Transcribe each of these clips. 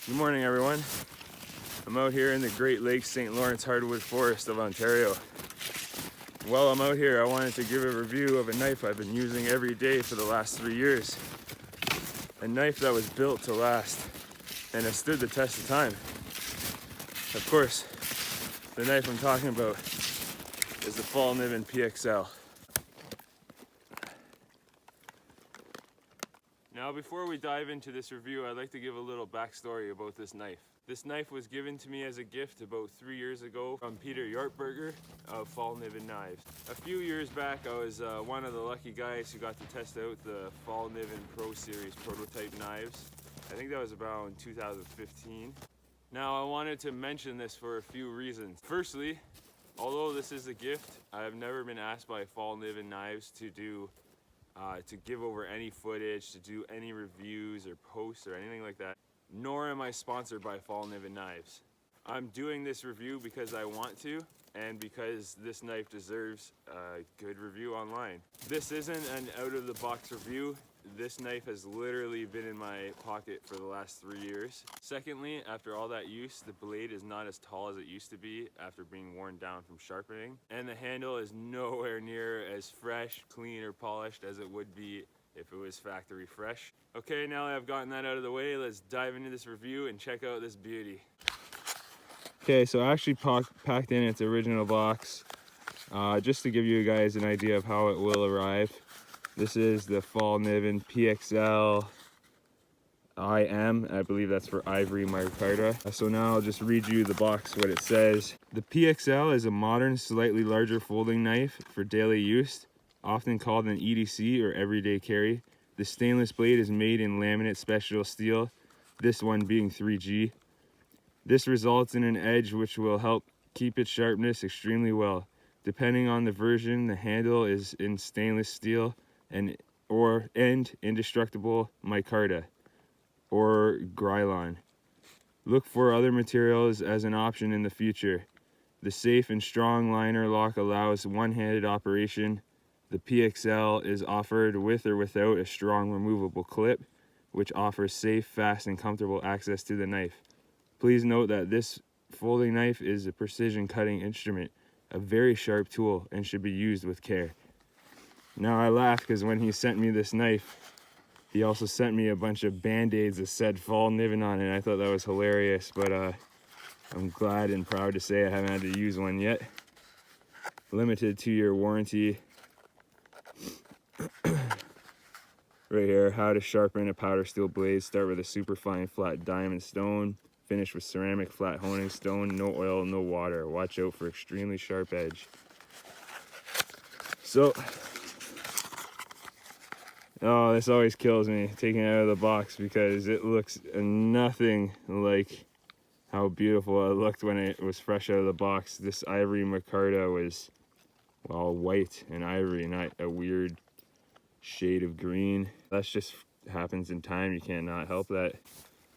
Good morning, everyone. I'm out here in the Great Lakes St. Lawrence hardwood forest of Ontario. While I'm out here, I wanted to give a review of a knife I've been using every day for the last 3 years. A knife that was built to last and has stood the test of time. Of course, the knife I'm talking about is the Fallkniven PXL. Now, before we dive into this review, I'd like to give a little backstory about this knife. This knife was given to me as a gift about 3 years ago from Peter Yartberger of Fallkniven Knives. A few years back, I was one of the lucky guys who got to test out the Fallkniven Pro Series prototype knives. I think that was around 2015. Now, I wanted to mention this for a few reasons. Firstly, although this is a gift, I have never been asked by Fallkniven Knives to give over any footage, to do any reviews or posts or anything like that. Nor am I sponsored by Fallkniven Knives. I'm doing this review because I want to and because this knife deserves a good review online. This isn't an out-of-the-box review. This knife has literally been in my pocket for the last 3 years. Secondly, after all that use, the blade is not as tall as it used to be after being worn down from sharpening. And the handle is nowhere near as fresh, clean, or polished as it would be if it was factory fresh. Okay, now that I've gotten that out of the way, let's dive into this review and check out this beauty. Okay, so I actually packed in its original box just to give you guys an idea of how it will arrive. This is the Fallkniven PXL IM. I believe that's for Ivory Micarta. So now I'll just read you the box, what it says. The PXL is a modern, slightly larger folding knife for daily use, often called an EDC or everyday carry. The stainless blade is made in laminate special steel, this one being 3G. This results in an edge which will help keep its sharpness extremely well. Depending on the version, the handle is in stainless steel and indestructible micarta or Grylon. Look for other materials as an option in the future. The safe and strong liner lock allows one-handed operation. The PXL is offered with or without a strong removable clip, which offers safe, fast, and comfortable access to the knife. Please note that this folding knife is a precision cutting instrument, a very sharp tool, and should be used with care. Now I laugh because when he sent me this knife, he also sent me a bunch of band-aids that said Fallkniven on it. I thought that was hilarious, but I'm glad and proud to say I haven't had to use one yet. Limited 2-year warranty. Right here, how to sharpen a powder steel blade. Start with a super fine flat diamond stone. Finish with ceramic flat honing stone. No oil, no water. Watch out for extremely sharp edge. So, oh, this always kills me taking it out of the box because it looks nothing like how beautiful it looked when it was fresh out of the box. This Ivory micarta was, well, white and ivory, not a weird shade of green. That just happens in time. You can't not help that.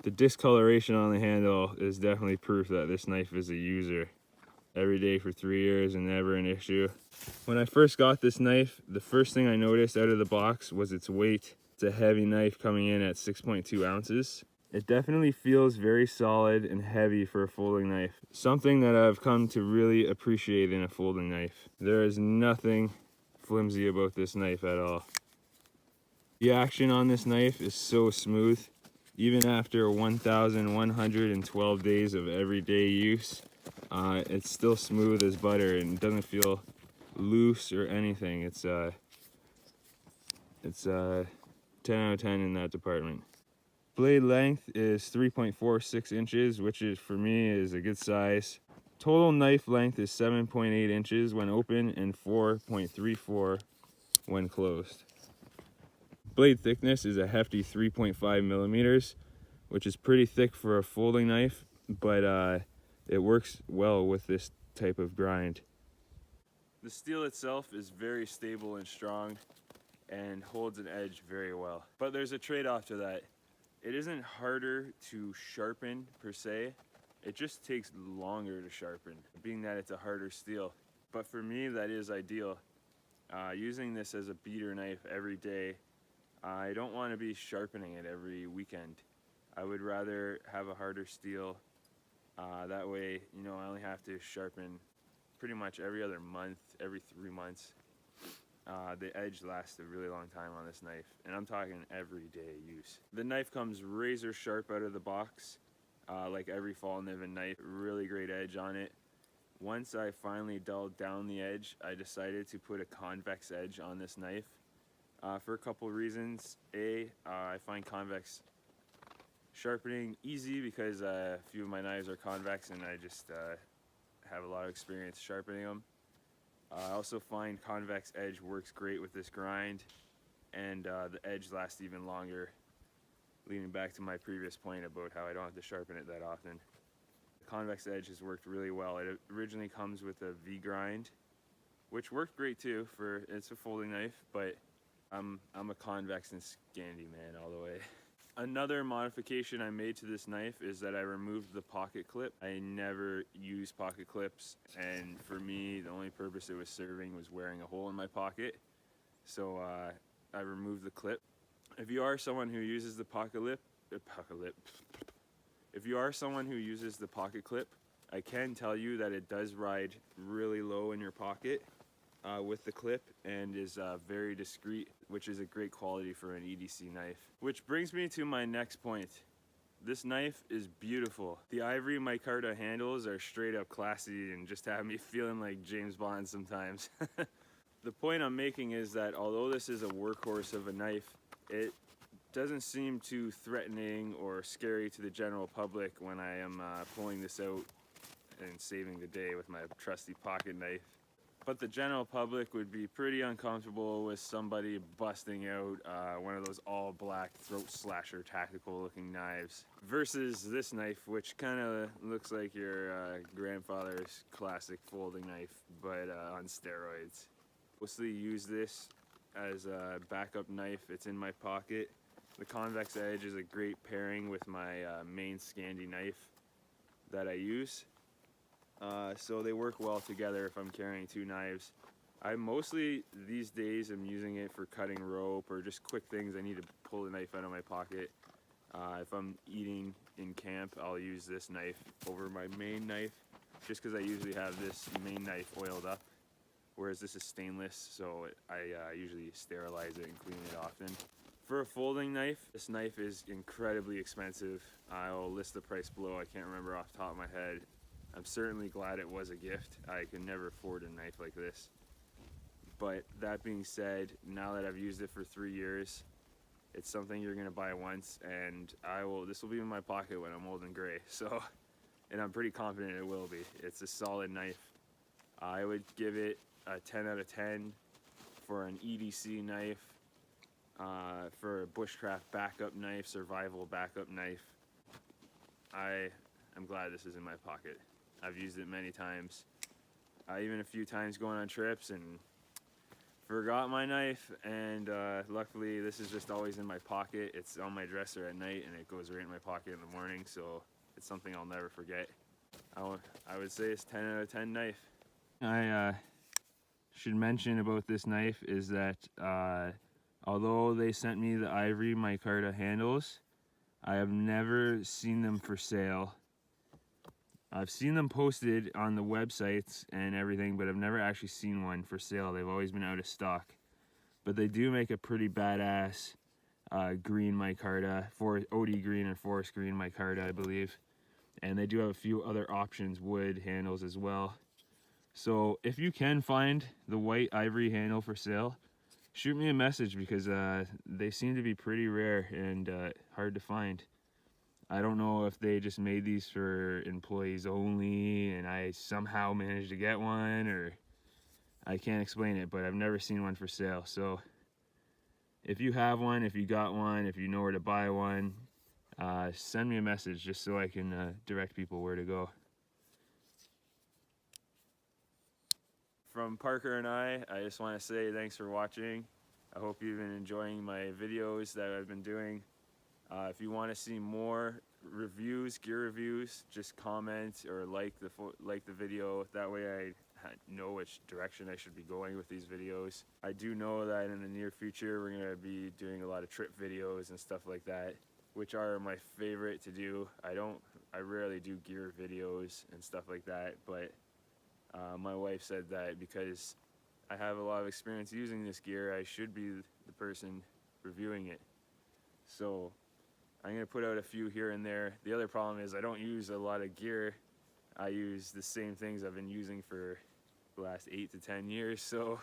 The discoloration on the handle is definitely proof that this knife is a user. Every day for 3 years and never an issue. When I first got this knife, the first thing I noticed out of the box was its weight. It's a heavy knife coming in at 6.2 ounces. It definitely feels very solid and heavy for a folding knife. Something that I've come to really appreciate in a folding knife. There is nothing flimsy about this knife at all. The action on this knife is so smooth. Even after 1,112 days of everyday use, it's still smooth as butter and doesn't feel loose or anything. It's 10 out of 10 in that department. Blade length is 3.46 inches, which is, for me, is a good size. Total knife length is 7.8 inches when open and 4.34 when closed. Blade thickness is a hefty 3.5 millimeters, which is pretty thick for a folding knife, but it works well with this type of grind. The steel itself is very stable and strong and holds an edge very well. But there's a trade-off to that. It isn't harder to sharpen per se, it just takes longer to sharpen, being that it's a harder steel. But for me, that is ideal. Using this as a beater knife every day, I don't want to be sharpening it every weekend. I would rather have a harder steel. That way, you know, I only have to sharpen pretty much every other month, every 3 months. The edge lasts a really long time on this knife, and I'm talking everyday use. The knife comes razor sharp out of the box, like every Fallkniven knife. Really great edge on it. Once I finally dulled down the edge, I decided to put a convex edge on this knife for a couple reasons. I find convex sharpening easy because a few of my knives are convex and I just have a lot of experience sharpening them. I also find convex edge works great with this grind, and the edge lasts even longer, leading back to my previous point about how I don't have to sharpen it that often. The convex edge has worked really well. It originally comes with a V grind, which worked great too. It's a folding knife, but I'm a convex and Scandi man all the way. Another modification I made to this knife is that I removed the pocket clip. I never use pocket clips, and for me, the only purpose it was serving was wearing a hole in my pocket. So I removed the clip. If you are someone who uses the if you are someone who uses the pocket clip, I can tell you that it does ride really low in your pocket with the clip, and is very discreet, which is a great quality for an EDC knife. Which brings me to my next point. This knife is beautiful. The ivory micarta handles are straight up classy and just have me feeling like James Bond sometimes. The point I'm making is that although this is a workhorse of a knife, it doesn't seem too threatening or scary to the general public when I am pulling this out and saving the day with my trusty pocket knife. But the general public would be pretty uncomfortable with somebody busting out one of those all black throat slasher tactical looking knives versus this knife, which kind of looks like your grandfather's classic folding knife, but on steroids. Mostly use this as a backup knife. It's in my pocket. The convex edge is a great pairing with my main Scandi knife that I use. So they work well together if I'm carrying two knives. I mostly these days am using it for cutting rope or just quick things I need to pull the knife out of my pocket. If I'm eating in camp, I'll use this knife over my main knife just because I usually have this main knife oiled up, whereas this is stainless, so I usually sterilize it and clean it often. For a folding knife, this knife is incredibly expensive. I'll list the price below. I can't remember off the top of my head. I'm certainly glad it was a gift. I could never afford a knife like this. But that being said, now that I've used it for 3 years, it's something you're gonna buy once, and this will be in my pocket when I'm old and gray. So, and I'm pretty confident it will be. It's a solid knife. I would give it a 10 out of 10 for an EDC knife, for a bushcraft backup knife, survival backup knife. I'm glad this is in my pocket. I've used it many times, even a few times going on trips and forgot my knife, and luckily this is just always in my pocket. It's on my dresser at night and it goes right in my pocket in the morning, so it's something I'll never forget. I would say it's 10 out of 10 knife. I should mention about this knife is that although they sent me the ivory micarta handles, I have never seen them for sale. I've seen them posted on the websites and everything, but I've never actually seen one for sale. They've always been out of stock. But they do make a pretty badass green micarta, OD green or forest green micarta, I believe. And they do have a few other options, wood handles as well. So if you can find the white ivory handle for sale, shoot me a message, because they seem to be pretty rare and hard to find. I don't know if they just made these for employees only and I somehow managed to get one, or I can't explain it, but I've never seen one for sale. So if you have one, if you got one, if you know where to buy one, send me a message just so I can direct people where to go. From Parker and I just want to say thanks for watching. I hope you've been enjoying my videos that I've been doing. If you want to see more reviews, gear reviews, just comment or like the video. That way I know which direction I should be going with these videos. I do know that in the near future we're going to be doing a lot of trip videos and stuff like that. which are my favorite to do. I rarely do gear videos and stuff like that, but my wife said that because I have a lot of experience using this gear, I should be the person reviewing it. So I'm gonna put out a few here and there. The other problem is I don't use a lot of gear. I use the same things I've been using for the last 8 to 10 years, so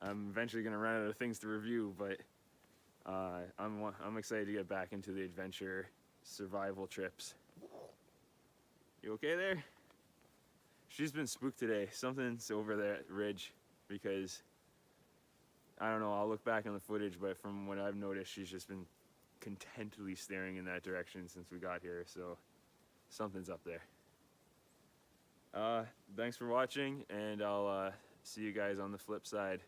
I'm eventually gonna run out of things to review, but I'm excited to get back into the adventure survival trips. You okay there? She's been spooked today. Something's over there at ridge, because I don't know, I'll look back on the footage, but from what I've noticed, she's just been contentedly staring in that direction since we got here, so something's up there. Thanks for watching, and I'll see you guys on the flip side.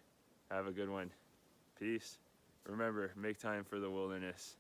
Have a good one. Peace. Remember, make time for the wilderness.